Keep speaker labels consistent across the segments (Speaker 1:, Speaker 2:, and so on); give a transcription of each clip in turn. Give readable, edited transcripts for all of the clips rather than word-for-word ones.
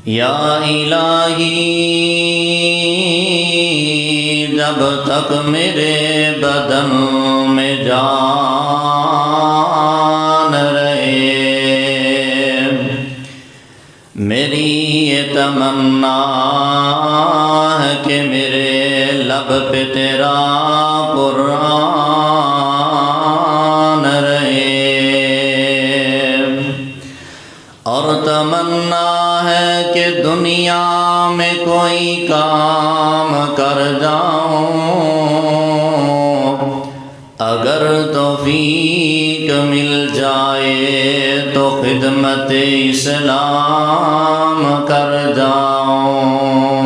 Speaker 1: یا الہی جب تک میرے بدن میں جان رہے، میری یہ تمنا ہے کہ میرے لب پہ تیرا قرآن رہے، اور تمنا ہے کہ دنیا میں کوئی کام کر جاؤں، اگر توفیق مل جائے تو خدمت اسلام کر جاؤں۔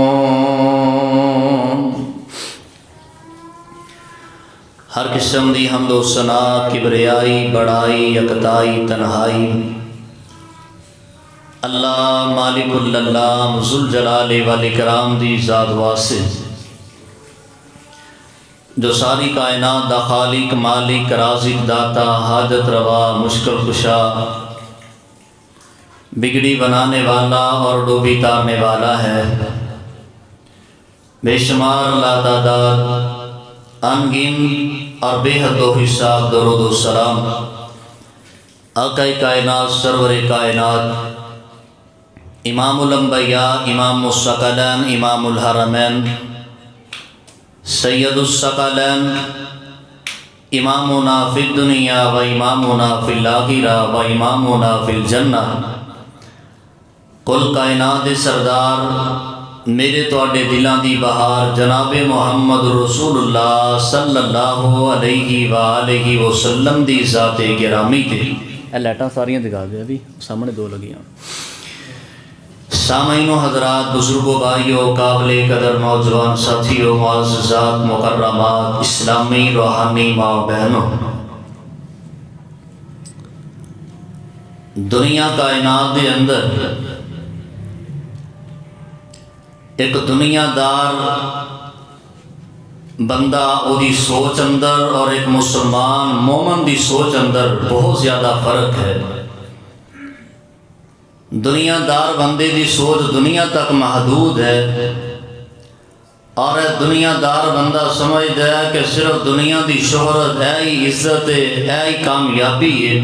Speaker 1: ہر قسم دی حمد و ثنا، کبریائی، بڑائی، یکتائی، تنہائی اللہ مالک اللہ ذوالجلال والاکرام دی ذات واسطے، جو ساری کائنات دا خالق، مالک، رازق، داتا، حاجت روا، مشکل کشا، بگڑی بنانے والا اور ڈوبی تارنے والا ہے، بے شمار لا تعداد انگن اور بے حد و حساب درود و سلام آقا کائنات، سرور کائنات، امام الانبیاء، امام الثقلین، امام الحرمین، سید الثقلین، امامنا فی الدنیا و امامنا فی الآخرہ و امامنا فی الجنہ، کل کائنات سردار میرے تواڈے دلاں دی بہار جناب محمد رسول اللہ صلی اللہ علیہ وآلہ وسلم دی ذات گرامی تے لائٹاں ساریاں دکھا دے، ابھی سامنے دو لگیاں۔ سامعین و حضرات، بزرگوں، بھائیوں، قابل قدر نوجوان ساتھیوں، معززات، مکرمات، اسلامی روحانی ماں بہنوں، دنیا کائنات دے اندر ایک دنیا دار بندہ او دی سوچ اندر اور ایک مسلمان مومن دی سوچ اندر بہت زیادہ فرق ہے۔ دنیا دار بندے دی سوچ دنیا تک محدود ہے، اور دنیا دار بندہ سمجھتا ہے کہ صرف دنیا دی شہرت ہے ہی عزت ہے ہی کامیابی ہے،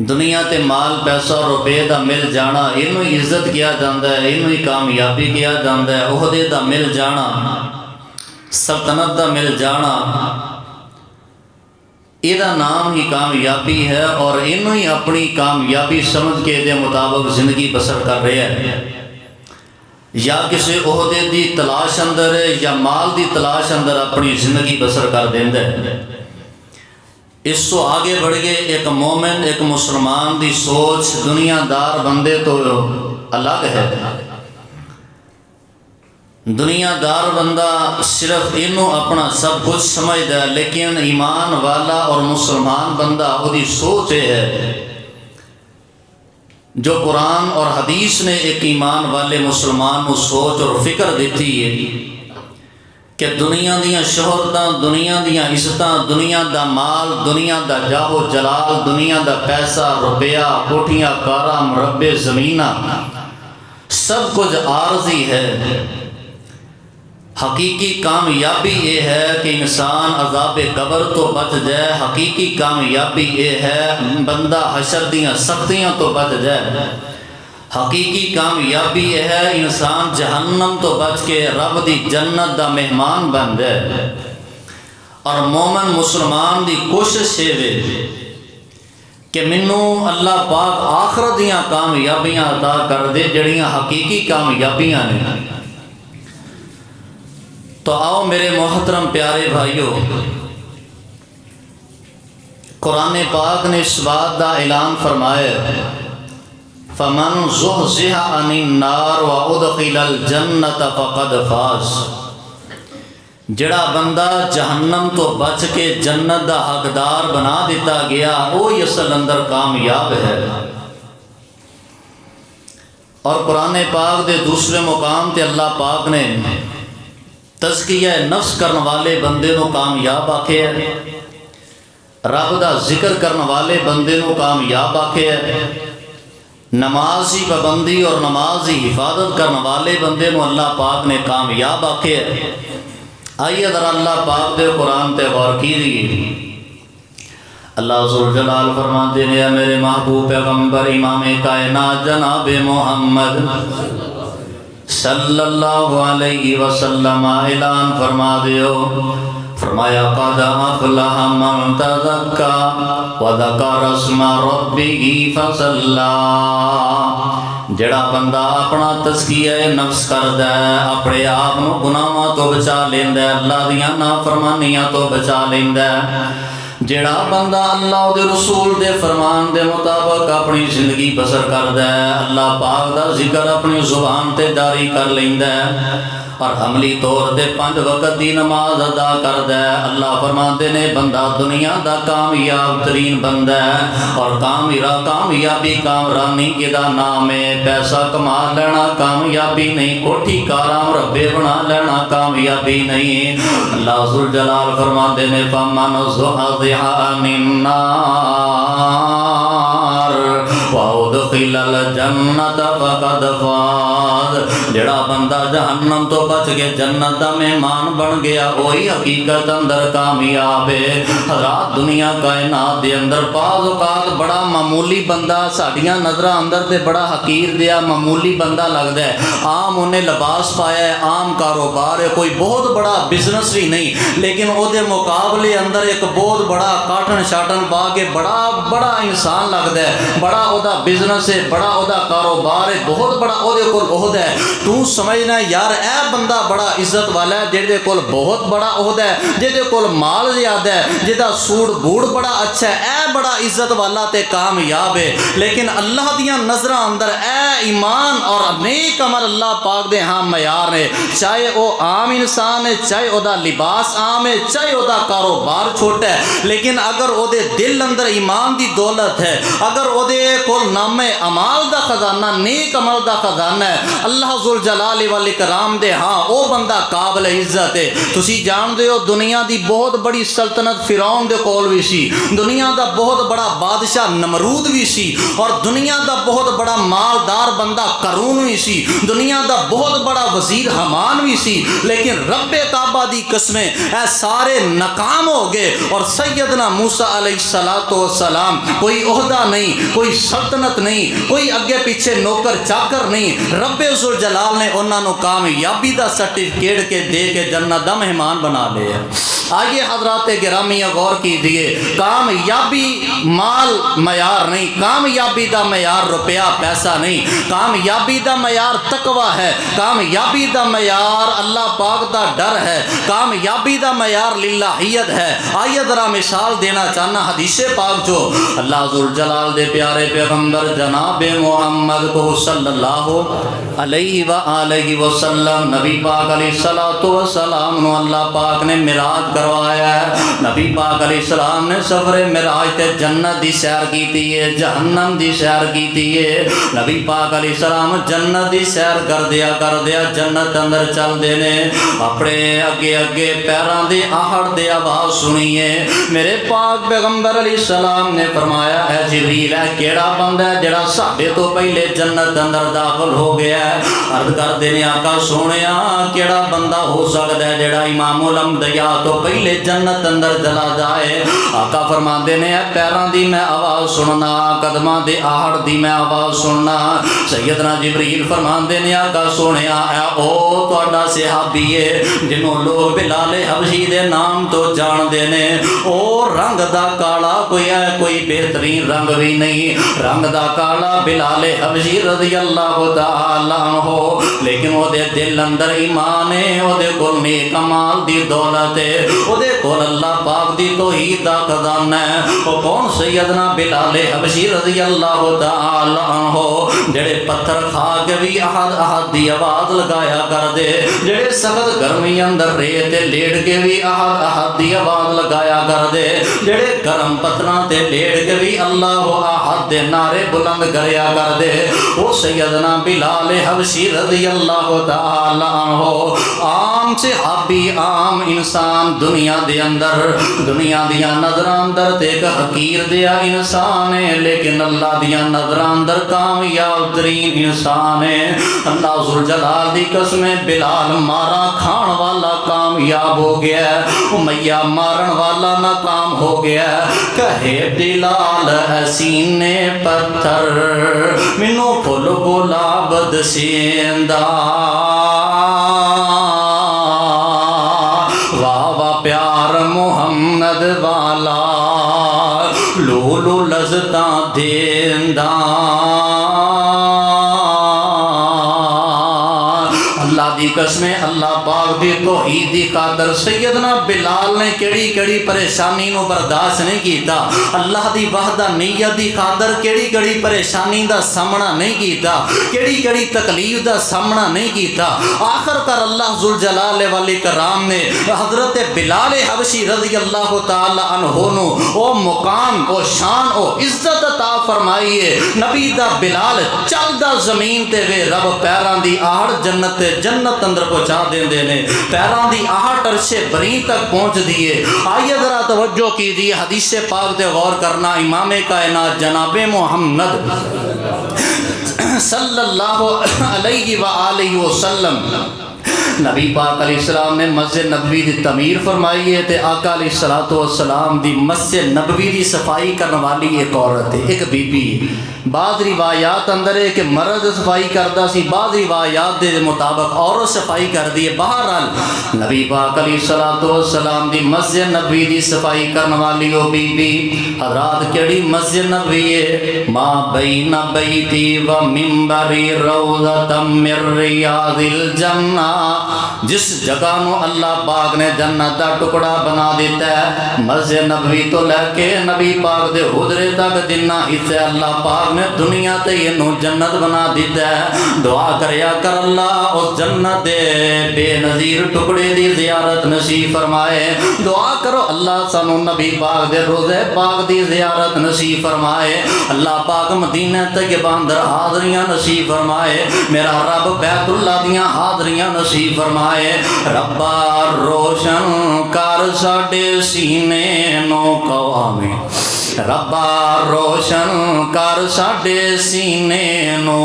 Speaker 1: دنیا تے مال پیسہ روپے دا مل جانا اینو ہی عزت کیا جاندہ ہے، اینو ہی کامیابی کیا جاندہ ہے، عہدے دا مل جانا، سلطنت دا مل جانا، یہ نام ہی کامیابی ہے، اور انہوں ہی اپنی کامیابی سمجھ کے دے مطابق زندگی بسر کر رہے ہیں، یا کسی عہدے دی تلاش اندر ہے یا مال دی تلاش اندر اپنی زندگی بسر کر دیندے۔ اس تو آگے بڑھ گئے ایک مومن، ایک مسلمان دی سوچ دنیا دار بندے تو الگ ہے۔ دنیا دار بندہ صرف انہوں اپنا سب کچھ سمجھتا ہے، لیکن ایمان والا اور مسلمان بندہ وہ دی سوچ ہے جو قرآن اور حدیث نے ایک ایمان والے مسلمان کو سوچ اور فکر دیتی ہے کہ دنیا دیاں شہرتاں، دنیا دیاں عزتاں، دنیا دا مال، دنیا دا جاہ و جلال، دنیا دا پیسہ روپیہ، کوٹھیاں کاراں، مربع زمینہ، سب کچھ عارضی ہے۔ حقیقی کامیابی یہ ہے کہ انسان عذاب قبر تو بچ جائے، حقیقی کامیابی یہ ہے بندہ حشر دیاں سختیاں تو بچ جائے، حقیقی کامیابی یہ ہے انسان جہنم تو بچ کے رب دی جنت دا مہمان بن جائے۔ اور مومن مسلمان دی کوشش ہے کہ منوں اللہ پاک آخرت دیاں کامیابیاں عطا کر دے جڑیاں حقیقی کامیابیاں نے۔ تو آؤ میرے محترم پیارے بھائیو، قرآن پاک نے اس بات دا اعلان فرمایا، فَمَنْ زُحْزِحَ عَنِ النَّارِ وَأُدْخِلَ الْجَنَّةَ فَقَدْ فَازَ، جڑا بندہ جہنم تو بچ کے جنت دا حقدار بنا دیتا گیا وہی اصل اندر کامیاب ہے۔ اور قرآن پاک دے دوسرے مقام تے اللہ پاک نے تزکیہ نفس کرنے والے بندے نو کامیاب آکھے ہے، رب دا ذکر کرنے والے بندے نو کامیاب آکھے ہے، نماز کی پابندی اور نماز کی حفاظت کرنے والے بندے کو اللہ پاک نے کامیاب آکھے ہے۔ آئیے ذرا اللہ پاک دے قرآن تے غور کیجیے۔ اللہ ذوالجلال فرماتے ہیں میرے محبوب پیغمبر امام کائنات جناب محمد صلی اللہ علیہ وسلم اعلان فرما دیو، فرمایا قد افلح من تزکا وذکر اسم ربہ فصلی۔ جڑا بندہ اپنا تزکیہ نفس کردا ہے، اپنے آپ کو گناہاں تو بچا لیندا ہے، اللہ دیاں نافرمانیاں تو بچا لیندا ہے۔ جڑا بندہ اللہ دے رسول دے فرمان دے مطابق اپنی زندگی بسر کردا ہے، اللہ پاک دا ذکر اپنی زبان تے جاری کر لیندا ہے اور عملی طور تے 5 وقت دی نماز ادا کردا ہے، اللہ فرماتے نے بندہ دنیا دا کامیاب ترین بندہ ہے۔ اور کامیابی کامرانی کدا نام ہے، پیسہ کما لینا کامیابی نہیں، کوٹھی کارام ربے بنا لینا کامیابی نہیں۔ اللہ ذوالجلال فرماتے نے فمن زحزح عن النار وادخل الجنت فقد فاز۔ جڑا بندہ جہنم تو بچ کے جنت دا مہمان بن گیا وہی حقیقت اندر کامیاب ہے۔ حضرات دنیا کائنات دے اندر بعض اوقات بڑا معمولی بندہ ساڈیاں نظراں اندر تے بڑا حقیر دیا معمولی بندہ لگدا ہے، عام انہیں لباس پایا ہے، عام کاروبار ہے، کوئی بہت بڑا بزنس بھی نہیں، لیکن او دے مقابلے اندر ایک بہت بڑا کاٹن شاٹن پا کے بڑا انسان لگدا ہے، بڑا او دا بزنس ہے، بڑا او دا کاروبار ہے، بہت بڑا او دے کول عہدہ ہے۔ تو سمجھنا یار اے بندہ بڑا عزت والا ہے، جہدے کول بہت بڑا عہدہ ہے، جہدے کول مال زیادہ ہے، جہدا سوٹ بوٹ بڑا اچھا ہے، اے بڑا عزت والا تے کامیاب ہے۔ لیکن اللہ دیاں نظراں اندر اے ایمان اور نیک عمل اللہ پاک دے ہاں معیار ہے، چاہے او عام انسان ہے، چاہے او دا لباس عام ہے، چاہے او دا کاروبار چھوٹا ہے، لیکن اگر او دے دل اندر ایمان دی دولت ہے، اگر او دے کول نام اعمال دا خزانہ نیک عمل دا خزانہ ہے، اللہ ذوالجلال والاکرام دے ہاں او بندہ قابل عزت ہے۔ تسی جان دے ہو دنیا دی بہت بڑی سلطنت فرعون دے کول بھی سی، دنیا دا بہت بڑا بادشاہ نمرود بھی سی، اور دنیا دا بہت بڑا مالدار بندہ قارون بھی سی، دنیا دا بہت بڑا وزیر حمان بھی سی، لیکن رب کعبہ دی قسمیں اے سارے ناکام ہو گئے۔ اور سیدنا موسیٰ علیہ السلام کوئی عہدہ نہیں، کوئی سلطنت نہیں، کوئی اگے پیچھے نوکر چاکر نہیں، رب ذوالجلال نے انہاں نو کامیابی دا سرٹیفکیٹ کے دے کے جنت دا مہمان بنا لیا۔ آئیے حضرات گرامی غور کیجیے، کامیابی مال معیار نہیں، کامیابی دا معیار روپیہ پیسہ نہیں، کامیابی دا معیار تقوی ہے، کامیابی دا معیار اللہ پاک دا ڈر ہے، کامیابی دا معیار للہیت ہے۔ آئیے ذرا مثال دینا چاہنا حدیث پاک جو اللہ ذوالجلال دے پیارے پیغمبر جناب محمد کو صلی اللہ علیہ وآلہ وسلم نبی پاک علیہ السلام نو اللہ پاک نے معراج کروایا ہے۔ نبی پاک علیہ السلام نے سفر معراج تے جنت دی سیر کیتی ہے، جہنم دی سیر کیتی ہے۔ نبی پاک علیہ السلام جنت دی سیر کر دیا جنت اندر چل دے نے، اپنے اگے پیراں دی آہڑ دی آواز سنیے۔ میرے پاک پیغمبر علیہ السلام نے فرمایا اے جبریل ہے کیڑا بندہ ہے جڑا ساڈے تو پہلے جنت اندر داخل ہو گیا ہے؟ عرض کر دینے آقا سونیا کیڑا بندہ ہو سکتا ہے جڑا امام الانبیاء تو پہلے جنت اندر چلا جائے؟ آقا فرماندے نے پیراں دی میں آواز سننا، قدماں دی آہڑ دی میں آواز سننا۔ سیدنا جبریل فرماندے نے آقا سونیا اے او تہاڈا صحابی ہے جنوں لوگ بلال حبشی دے نام تو جان دے نے، او رنگ دا کالا کوئی بہترین رنگ بھی نہیں، رنگ دا کالا بلال حبشی رضی اللہ تعالی عنہ، لیکن او دے دل اندر ایمان ہے، او دے کول نیک اعمال دی دولت ہے، او دے کول اللہ پاک دی توحید دا خزانہ ہے۔ او کون؟ سیدنا بلال حبشی رضی اللہ تعالی عنہ، جڑے پتھر کھا کے بھی احد دی آواز لگایا کر دے، جڑے سخت گرمی اندر ریت لیٹ کے بھی احد دی آواز لگایا کر دے، جڑے گرم پتھراں تے لیٹ کے بھی اللہ احد دے نعرے بلند کریا کر دے وہ سیدنا بلال حبشی رضی اللہ تعالی عنہ عام صحابی عام انسان دنیا دے اندر دنیا دیا نظر اندر تے ایک حقیر دیا انسان ہے لیکن اللہ دیا نظر اندر کامیاب ترین انسان ہے اللہ ذوالجلال دی قسم بلال مارا کھان والا کامیاب ہو گیا امیہ مارن والا ناکام ہو گیا کہے بلال سینے پتھر منو پھول گلاب دسیندا واہ واہ پیار محمد والا لولو لذتاں دیندا اللہ دی قسم اللہ پاک دی توحید دی خاطر سیدنا بلال نے کیڑی کیڑی پریشانی نو برداشت نہیں کیتا اللہ دی وحدانیت دی خاطر کیڑی کیڑی پریشانی دا سامنا نہیں کیتا کیڑی کیڑی تکلیف دا سامنا نہیں کیتا آخر کر اللہ ذوالجلال والاکرام نے حضرت بلال حبشی رضی اللہ تعالی عنہ نو او مقام او شان او عزت عطا فرمائیے نبی دا بلال چلدا زمین تے وے رب پیراں دی آہڑ جنت جنت اندر پہنچا دیندے نے پیران دی آہٹ عرش برین تک پہنچ دیئے آئیے ذرا توجہ کیجئے حدیث پاک تے غور کرنا امام کائنات جناب محمد صلی اللہ علیہ وآلہ وسلم نبی پاک علیہ السلام نے مسجد نبوی دی تعمیر فرمائی ہے تے آقا علیہ السلام دی مسجد نبوی دی صفائی کرنے والی ایک عورت ہے ایک بی بی بعض روایات اندر ہے کہ مرد صفائی کردہ سی بعض روایات دے مطابق عورت صفائی کر دی ہے بہرحال نبی پاک علیہ السلام دی مسجد نبوی دی صفائی کرنے والی ہو بی بی حضرات کیڑی مسجد نبوی ہے ما بین بیتی و منبری روضۃ من ریاض الجنہ جس جگہ نو اللہ پاک نے جنت دا ٹکڑا بنا دیتا ہے مسجد نبوی تو لے کے نبی پاک دے حجرے تک جنہ حصے اللہ پاک نے دنیا تے یہ نو جنت بنا دیتا ہے دعا کریا کر اللہ اس جنت دے بے نظیر ٹکڑے دی زیارت نصیب فرمائے دعا کرو اللہ سانو نبی پاک دے روزے پاک دی زیارت نصیب فرمائے اللہ پاک مدینہ تک باندر حاضریاں نصیب فرمائے میرا رب بیت اللہ دیاں حاضریاں نصیب فرمائے ربا روشن کر ساڈے سینے نو قوامی ربا روشن کر ساڈے سینے نو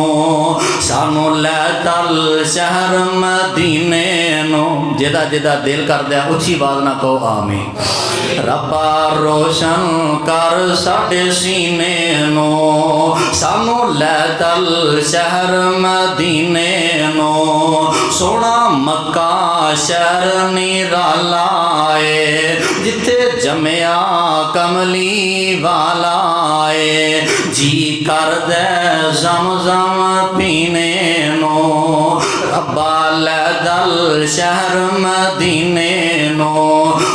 Speaker 1: سانو لے چل شہر مدینے نو جدا جدا دل کر دیا اچھی بات نہ کہو آمین ربا روشن کر ساڈے سینے نو سانو لے چل شہر مدینے نو سونا مکہ شہر نرالا ہے جتھے جمیا کملی والا ہے جی کر دے زمزم پینے نو ربا لے دل شہر مدینے نو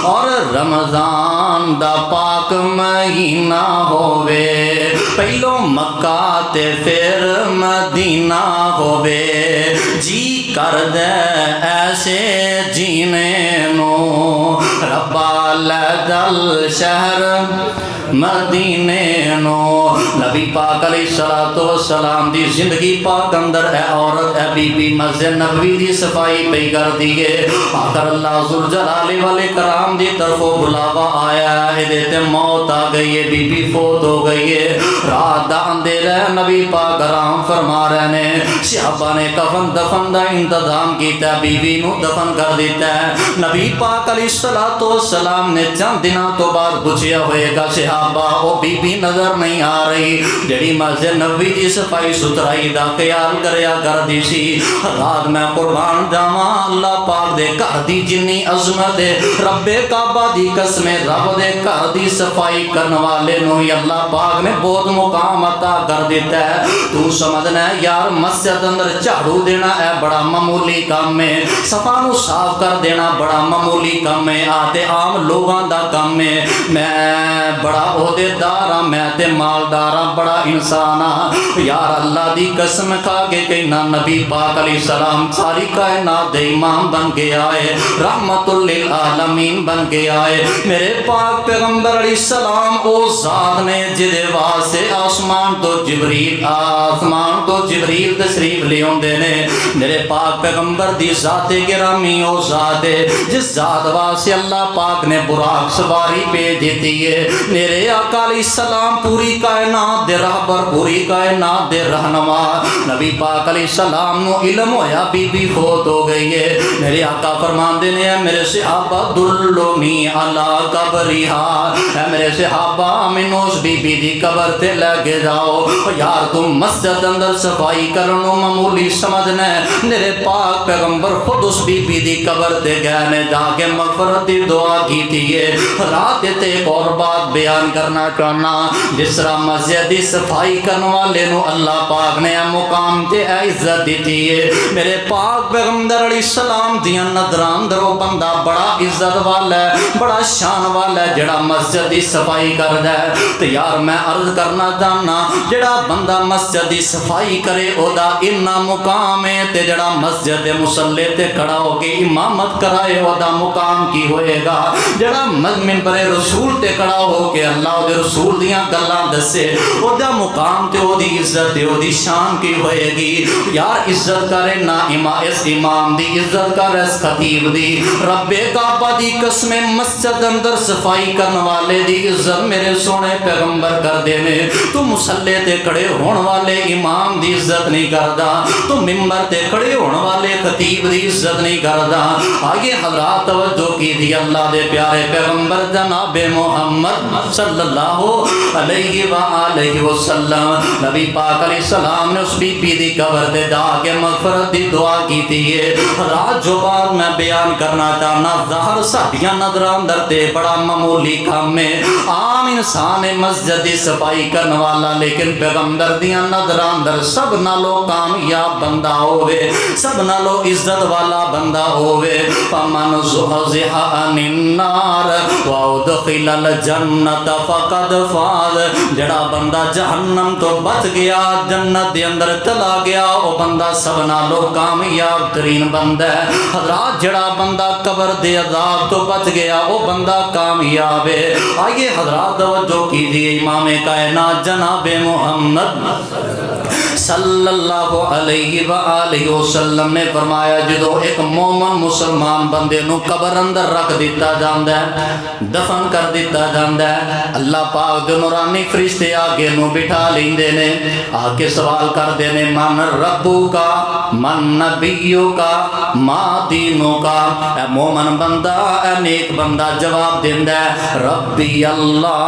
Speaker 1: اور رمضان دا پاک مہینہ ہووے پہلو مکہ تے پھر مدینہ ہووے جی کر دے ایسے جینے نو ربا لے دل شہر مدینے نو نبی پاک علیہ السلام دی زندگی پاک اندر اے عورت اے بی بی مسجد نبوی دی صفائی پہ کر دیئے آخر اللہ ذوالجلال والاکرام دی طرف بلاوا آیا ہے دیتے موت آ گئی ہے بی بی فوت ہو گئی ہے رات دا اندھیرا ہے نبی پاک آرام فرما رہے نے صحابہ نے کفن دفن دا انتظام کیتا ہے بی بی نو دفن کر دیتا ہے نبی پاک علیہ السلام نے چند دنوں تو بعد پوچھیا ہوئے گا صحابہ او بی بی نظر نہیں آ رہی جڑی مسجد نبوی دی صفائی ستھرائی دا خیال کریا کر دی سی رات میں قربان جاواں اللہ پاک دے گھر دی جنی عظمت ہے رب کعبہ دی قسم رب دے گھر دی صفائی کرنے والے نو اللہ پاک نے بہت مقام عطا کر دیتا ہے تو سمجھنا ہے یار مسجد اندر جھاڑو دینا ہے بڑا معمولی کام ہے صفا نو صاف کر دینا بڑا معمولی کام ہے آتے عام لوگاں دا کام ہے میں بڑا عہدیدار ہاں میں تے مالدار ہاں بڑا انسان ہاں یار اللہ دی قسم کھا کے کہنا نبی پاک علیہ السلام ساری کائنات دے امام بن کے آئے رحمت للعالمین بن کے آئے میرے پاک پیغمبر علیہ السلام او ذات نے جدے واسطے آسمان تو جبریل تشریف لے اوندے نے میرے پاک پیغمبر دی ذات گرامی او ذات ہے جس ذات واسطے اللہ پاک نے براق سواری بھیج دیتی ہے میرے آقا علیہ السلام پوری کائنات دے رہبر پوری کائنات دے رہنما نبی پاک علیہ السلام نو علم ہویا بی بی فوت ہو گئی ہے میرے آقا فرماندے نے میرے صحابہ دلونی علی قبرہا اے میرے صحابہ مینوں اس بی بی دی قبر تے لے کے جاؤ یار تم مسجد اندر صفائی کرنو معمولی سمجھنا ہے میرے پاک پیغمبر خود اس بی بی دی قبر تے گئے نے جا کے مغفرت دی دعا کی تھی رات تے ایک اور بات بیان کرنا چاہنا جس طرح مسجد دی صفائی کرنے والے نو اللہ پاک نے مقام تے عزت دیتی ہے میرے پاک پیغمبر علیہ السلام دیاں نظران درو بندہ بڑا عزت والا ہے بڑا شان والا ہے جڑا مسجد دی صفائی کردا ہے تے یار میں عرض کرنا چاہنا جڑا بندہ مسجد دی صفائی کرے او دا اتنا مقام ہے تے جڑا مسجد دے مصلی تے کھڑا ہو کے امامت کرائے او دا مقام کی ہوئے گا جڑا منبر رسول تے کھڑا ہو کے اللہ دے رسول دیاں گلاں دسے او دا مقام تے او دی عزت تے او دی شان کی ہوئے گی یار عزت کرے نا اس امام دی عزت کر اس خطیب دی رب کعبہ دی قسم مسجد اندر صفائی کرنے والے دی عزت میرے سونے پیغمبر کر دے نے تو مصلی تے کھڑے ہون والے امام دی عزت نہیں کردا تو منبر تے کھڑے ہون والے خطیب دی عزت نہیں کردا آگے حضرات توجہ کی دی اللہ دے پیارے پیغمبر جناب محمد صلی اللہ علیہ وآلہ وسلم نبی پاک علیہ السلام نے اس بی بی دی قبر تے جا کے مغفرت دی دعا کی تھی رات جو بات میں بیان کرنا چاہنا ظاہر ساڈیاں نظراں اندر تے بڑا معمولی کام ہے عام انسان مسجد دی صفائی کرنے والا لیکن پیغمبر دیاں نظراں اندر سب نالوں کامیاب بندہ ہوئے سب نالوں عزت والا بندہ ہوئے فمن زحزح عن النار وادخل الجنت فقد فاز جڑا بندہ جہنم تو بچ گیا جنت دے اندر چلا گیا وہ بندہ سب نالوں کامیاب ترین بندہ ہے حضرات جڑا بندہ قبر دے عذاب تو بچ گیا وہ بندہ کامیاب ہے آئیے حضرات توجہ کیجیے امام کائنات جناب محمد صلی اللہ علیہ وآلہ وسلم نے فرمایا جدو ایک مومن مسلمان بندے نو قبر اندر رکھ دیتا جاندا ہے دفن کر دیتا جاندا ہے اللہ پاک دے نورانی فرشتے آگے نو بٹھا لیندے نے آگے سوال کر دے نے من ربو کا من نبیو کا ما دینو کا اے مومن بندہ اے نیک بندہ جواب دیندا ہے ربی اللہ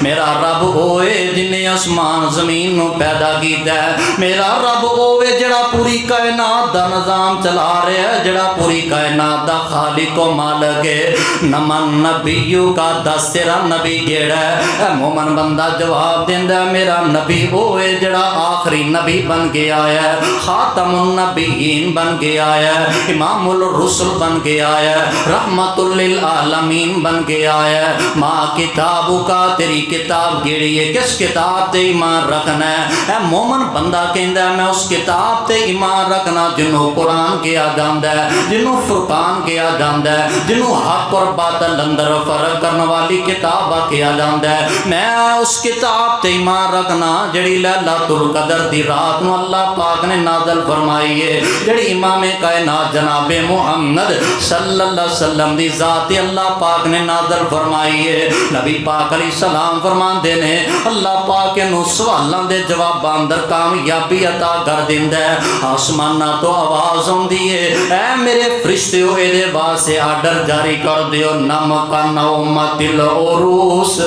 Speaker 1: میرا رب ہوئے جنہیں آسمان زمین نو پیدا کیتا ہے میرا رب ہوئے جڑا پوری کائنات دا نظام چلا رہا ہے جڑا پوری کائنات دا خالق و مالک ہے نمن نبیو کا دس تیرا نبی گیڑا ہے اے مومن بندہ جواب دیندا ہے میرا نبی ہوئے جڑا آخری نبی بن کے آیا ہے خاتم النبیین بن کے آیا ہے امام الرسل بن کے آیا ہے رحمت للعالمین بن کے آیا ہے ماں کتابو کا تیری کتاب گیڑی ہے کس کتاب تے ایمان رکھنا ہے اے مومن بندہ کہندا ہے میں اس کتاب تے ایمان رکھنا جنہوں قرآن کیا جاندا ہے جنہوں فرقان کیا جاندا ہے جنہوں حق اور باطل اندر فرق کرنے والی کتاب کیا جاندا ہے میں اس کتاب تے ایمان رکھنا جڑی لیلۃ القدر دی رات نو اللہ پاک نے نازل فرمائی ہے جڑی امام کائنات جناب محمد صلی اللہ علیہ وسلم دی ذات اللہ پاک نے نازل فرمائی ہے نبی پاک علیہ السلام فرماندے نے اللہ پاک نو سوالاں دے جواب اندر کامیابی عطا کر دیندا ہے آسماناں تو آواز ہوندی ہے اے میرے فرشتیو اے دے واسطے آرڈر جاری کر دیو نمک نومت العروس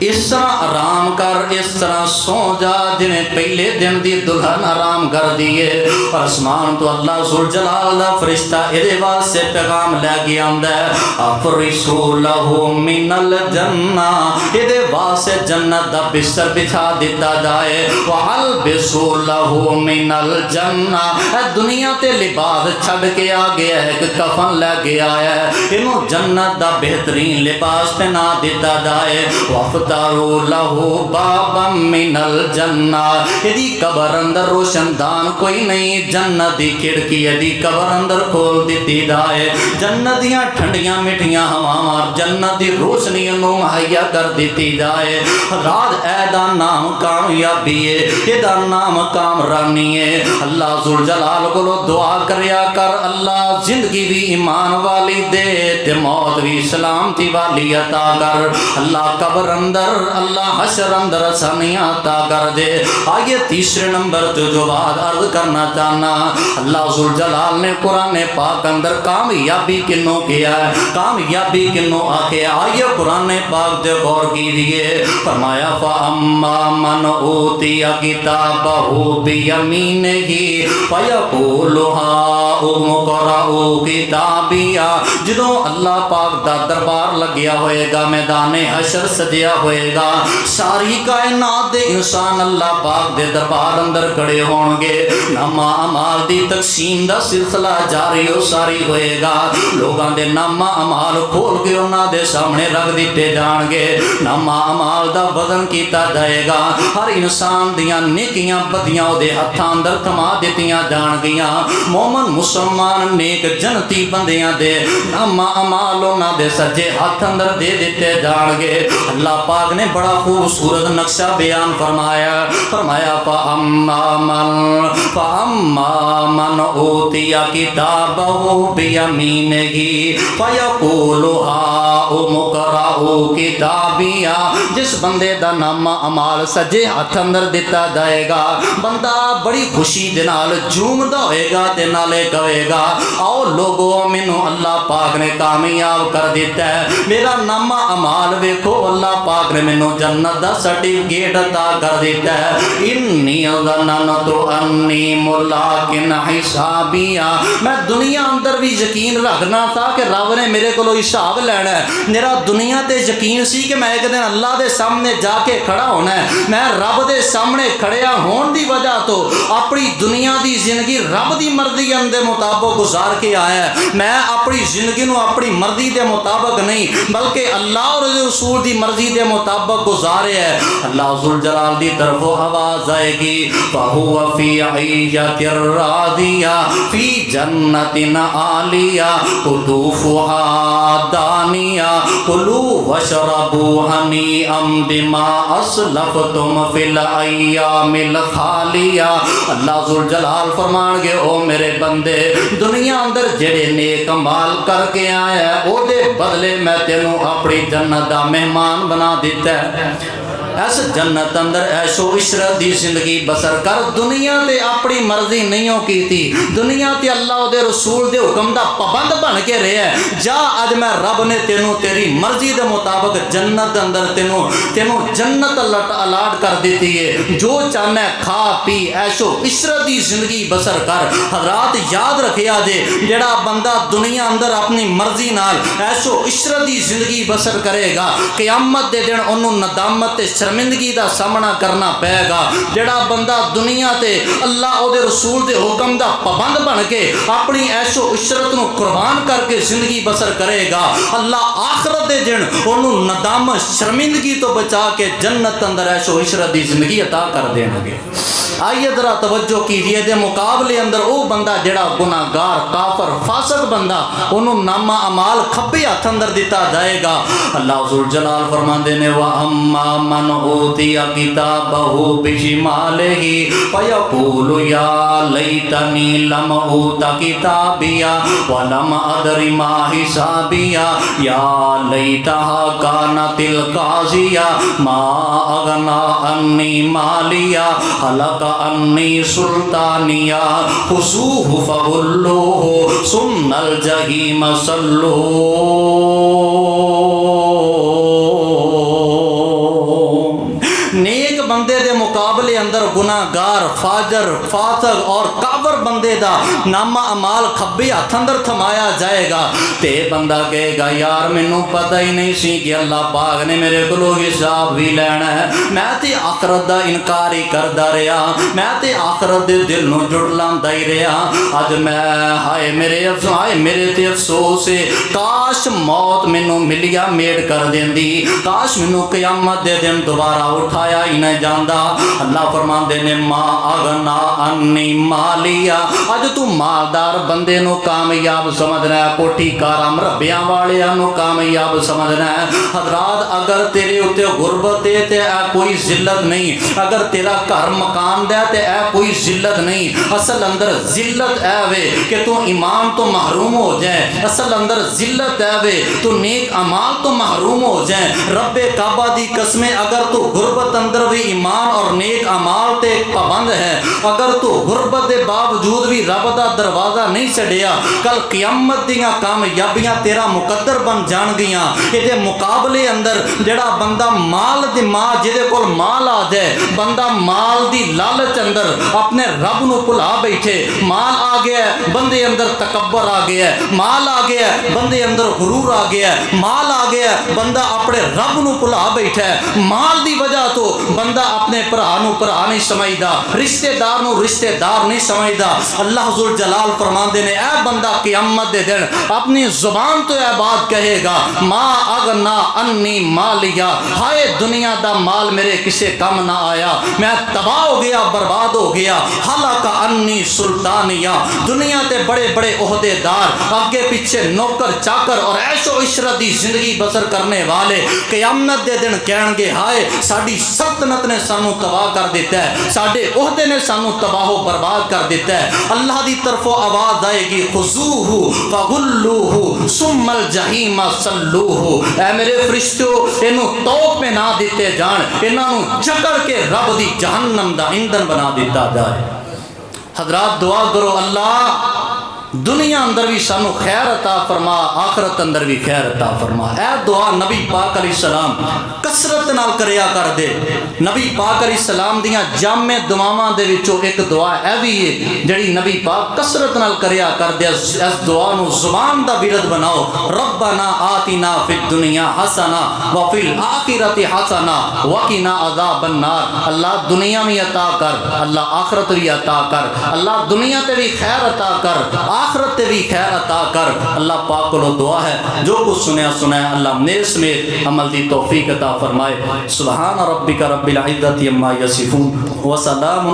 Speaker 1: اس طرح آرام کر، اس طرح سو جا جنہیں پہلے دن دی دلہن آرام کر دیے۔ اور آسمان تو اللہ ذوالجلال دا فرشتہ ادھے واسطے پیغام لے کے آندا ہے، افرشوا لہ من الجنہ، ادھے واسطے جنت دا بستر بچھا دیتا جائے، والبسوا لہ من الجنہ، اے دنیا تے لباس چھڑ کے آ گیا ہے کہ کفن لے کے آیا ہے، انہوں جنت دا بہترین لباس پہنا دیتا جائے، وَافْتَحُوا لَهُ بَابًا مِّنَ الْجَنَّةِ، ادھی قبر اندر روشن دان کوئی نہیں، جنت دی کھڑکی ادھی قبر اندر کھول دیتی جائے، جنت دیاں ٹھنڈیاں میٹھیاں ہواواں جنت دی روشنی انہوں مہیا کر دیتی جائے۔ رات اے دا نام کامیابی ہے، اے دا نام کامرانی ہے۔ اللہ ذوالجلال کو دعا کریا کر اللہ زندگی بھی ایمان والی دے تے موت بھی سلامتی والی عطا کر، اللہ قبر اندر اللہ حشر اندر آسانیاں عطا کر دے۔ آئیے تیسرے نمبر تو جو بات عرض کرنا چاہنا، اللہ ذوالجلال نے قرآن پاک اندر کامیابی کنوں کیا ہے، کامیابی کنوں آکے آئیے قرآن پاک دے غور کیجئے، فرمایا فَأَمَّا مَنْ أُوتِيَ كِتَابَهُ بِيَمِينِهِ فَيَقُولُ هَاؤُمُ اقْرَءُوا کتابیہ، جدوں اللہ پاک دا دربار لگیا ہوئے گا، میدان حشر سجیا ہوئے گا، ساری کائنات دے انسان اللہ پاک دے دربار اندر کھڑے ہون گے، نامہ اعمال دی تقسیم دا سلسلہ جاری و ساری ہوئے گا، لوگاں دے نامہ اعمال کھول کے انہاں دے سامنے رکھ دیتے جان گے، نامہ اعمال دا وزن کیتا جائے گا، ہر انسان دیاں نیکیاں بدیاں دے ہتھاں اندر تھما دیتیاں جان گیاں، مومن مسلمان نیک جنتی بندیاں دے نامہ اعمال انہاں دے سجے ہاتھ اندر دے دیتے جان گے۔ اللہ پاک نے بڑا خوبصورت نقشہ بیان فرمایا، فرمایا فَأَمَّا مَنْ أُوتِيَ كِتَابَهُ بِيَمِينِهِ فَيَقُولُ هَاؤُمُ اقْرَءُوا کتابیہ، جس بندے دا نامہ اعمال سجے ہاتھ اندر دیتا جائے گا، بندہ بڑی خوشی دے نال جھومدا ہوئے گا تے نالے کہے گا آؤ لوگو مینوں اللہ پاک نے کامیاب کر دیتا ہے، میرا نامہ اعمال ویکھو اللہ پاک نے مینوں جنت دا سرٹیفکیٹ عطا کر دیتا ہے، انی ظننت انی ملاق حسابیہ، میں دنیا اندر بھی یقین رکھنا تھا کہ رب نے میرے کو حساب لینا ہے، میرا دنیا تے یقین سی کہ میں ایک دن اللہ دے سامنے جا کے کھڑا ہونا ہے، میں رب دے سامنے کھڑیا ہون دی وجہ تو اپنی دنیا دی زندگی رب دی مرضی اندر مطابق گزار کے آیا ہے، میں اپنی زندگی نو اپنی مرضی دے مطابق نہیں بلکہ اللہ اور رسول دی مرضی دے مطابق گزارے ہے۔ اللہ ذوالجلال دی طرف آواز آئے گی فَهُوَ فِي عِيشَةٍ رَاضِيَةٍ فِي جَنَّةٍ عَالِيَةٍ قُطُوفُهَا دَانِيَةٌ كُلُوا وَاشْرَبُوا هَنِيئًا بِمَا أَسْلَفْتُمْ فِي الْأَيَّامِ الْخَالِيَةِ، اللہ ذوالجلال فرمان گے او میرے بندے دنیا اندر جڑے نیک عمال کر کے آیا ہے او دے بدلے میں تینوں اپنی جنت دا مہمان بنا دیتا ہے، اس جنت اندر عیش و عشرت دی زندگی بسر کر، دنیا تے اپنی مرضی نہیں ہو کی تھی، دنیا تے اللہ دے رسول دے حکم دا پابند بن کے رہے ہے، جا اج میں رب نے تینوں تیری مرضی دے مطابق جنت اندر تینوں جنت الاٹ کر دیتی ہے، جو چاہنا ہے کھا پی عیش و عشرت دی زندگی بسر کر۔ حضرات یاد رکھیا جے جڑا بندہ دنیا اندر اپنی مرضی نال عیش و عشرت دی زندگی بسر کرے گا، قیامت دے دن انہوں ندامت تے شرمندگی دا سامنا کرنا پائے گا، جڑا بندہ دنیا تے اللہ او دے رسول دے حکم دا پابند بن کے اپنی عیش و عشرت نو قربان کر کے زندگی بسر کرے گا، اللہ آخرت دے دن انہوں ندامت شرمندگی تو بچا کے جنت اندر عیش و عشرت دی زندگی عطا کر دیں گے۔ آئیے ذرا توجہ کیجئے دے مقابلے اندر او بندہ جڑا گناہگار کافر فاسق بندہ انہوں نامہ اعمال کھبے ہاتھ اندر دیتا جائے گا۔ اللہ ذوالجلال فرماندے نے وَأَمَّا مَنْ أُوتِيَ كِتَابَهُ بِشِمَالِهِ فَيَقُولُ يَا لَيْتَنِي لَمْ أُوتَ كِتَابِيَهْ وَلَمْ أَدْرِ مَا حِسَابِيَهْ يَا لَيْتَهَا كَانَتِ الْقَاضِيَةَ مَا أَغْنَىٰ عَنِّي مَالِيَهْ هَلَكَ عَنِّي سُلْطَانِيَهْ خُذُوهُ فَغُلُّوهُ ثُمَّ الْجَحِيمَ صَلُّوهُ۔
Speaker 2: بندے دے مقابلے اندر گناہگار فاجر فاسق اور کافر بندے دا نامہ اعمال کھبے ہاتھ اندر تھمایا جائے گا تے بندہ کہے گا یار مینوں پتہ ہی نہیں سی کہ اللہ پاک نے میرے کولوں حساب بھی لینا ہے، میں تے آخرت دا انکار ہی کردا رہا، میں تے آخرت دے دل نوں جھٹلاندا ہی رہا۔ اج میں ہائے میرے تے افسوس ہے، کاش موت مینوں ملیا میڑ کر دیندی، کاش مینوں قیامت دے دن دوبارہ اٹھایا ہی نہ جاندا۔ اللہ فرماندے نے ما اغنا انی مالیا، اج تو مالدار بندے نو کامیاب سمجھنا ہے، کوٹھی کاراں مربیاں والیاں نو کامیاب سمجھنا ہے۔ حضرات اگر تیرے اتنے غربت ہے تے اے کوئی ذلت نہیں، اگر تیرا گھر مکان دے تے اے کوئی ذلت نہیں، اصل اندر ذلت اے وے کہ تو ایمان تو محروم ہو جائے، اصل اندر ذلت اے وے تو نیک اعمال تو محروم ہو جائے۔ رب کعبہ دی قسمیں اگر تو غربت اندر بھی ایمان اور نیک اعمال تے پابند ہے، اگر تو غربت دے باوجود بھی رب دا دروازہ نہیں چھڈیا، کل قیامت دیاں کامیابیاں تیرا مقدر بن جان گیاں۔ یہ مقابلے اندر جڑا بندہ مال دی ماں جہدے کول مال آ جائے، بندہ مال دی لالچ اندر اپنے رب نو بھلا بیٹھے، مال آ گیا ہے بندے اندر تکبر آ گیا ہے، مال آ گیا ہے بندے اندر غرور آ گیا ہے، مال آ گیا ہے بندہ اپنے رب نو بھلا بیٹھا ہے، مال دی وجہ تو بندہ اپنے بھرا نو بھرا نہیں سمجھدا، رشتہ دار نو رشتہ دار نہیں سمجھدا۔ اللہ ذو الجلال فرماندے نے اے بندہ قیامت دے دن اپنی زبان تو اے بات کہے گا ما اغنا انی مالیا، ہائے دنیا دا مال میرے کسے کم نہ آیا، میں تباہ ہو گیا برباد ہو گیا، ہلاک انی سلطانیہ، دنیا تے بڑے بڑے عہدے دار آگے پیچھے نوکر چاکر اور عیش و عشرت دی زندگی بسر کرنے والے قیامت دے دن کہن گے ہائے ساڈی سلطنت نے سانو تباہ کر دیتا ہے، ساڈے عہدے نے سانو تباہ و برباد کر دیتا ہے۔ اللہ دی طرفوں آواز آئے گی خذوہ فغلوہ ثم الجحیم صلوہ، اے میرے فرشتوں انہوں توق میں نہ دیتے جان، انہوں جکڑ کے رب دی جہنم دا ایندھن بنا دیتا جائے۔ حضرات دعا کرو اللہ دنیا اندر بھی سانو خیر عطا فرما، آخرت اندر بھی خیر عطا فرما۔ اے دعا نبی پاک علیہ السلام کثرت نال کریا کر دے۔ نبی پاک علیہ السلام دیاں جامع دعاواں دے وچوں ایک دعا اے بھی ہے جڑی نبی پاک کثرت نال کریا کر دے، اس دعا نو زبان دا ورد بناؤ، ربنا آتنا فی الدنیا حسنہ وفی الآخرۃ حسنہ وقنا عذاب النار۔ اللہ دنیا میں عطا کر، اللہ آخرت بھی عطا کر، اللہ دنیا تے بھی خیر عطا کر، آخرت تے بھی خیر عطا کر۔ اللہ پاک کو دعا ہے جو کچھ سنیا سنایا اللہ میرے سمیت عمل دی توفیق عطا فرمائے۔ سبحان ربک رب العزت عما یصفون وسلام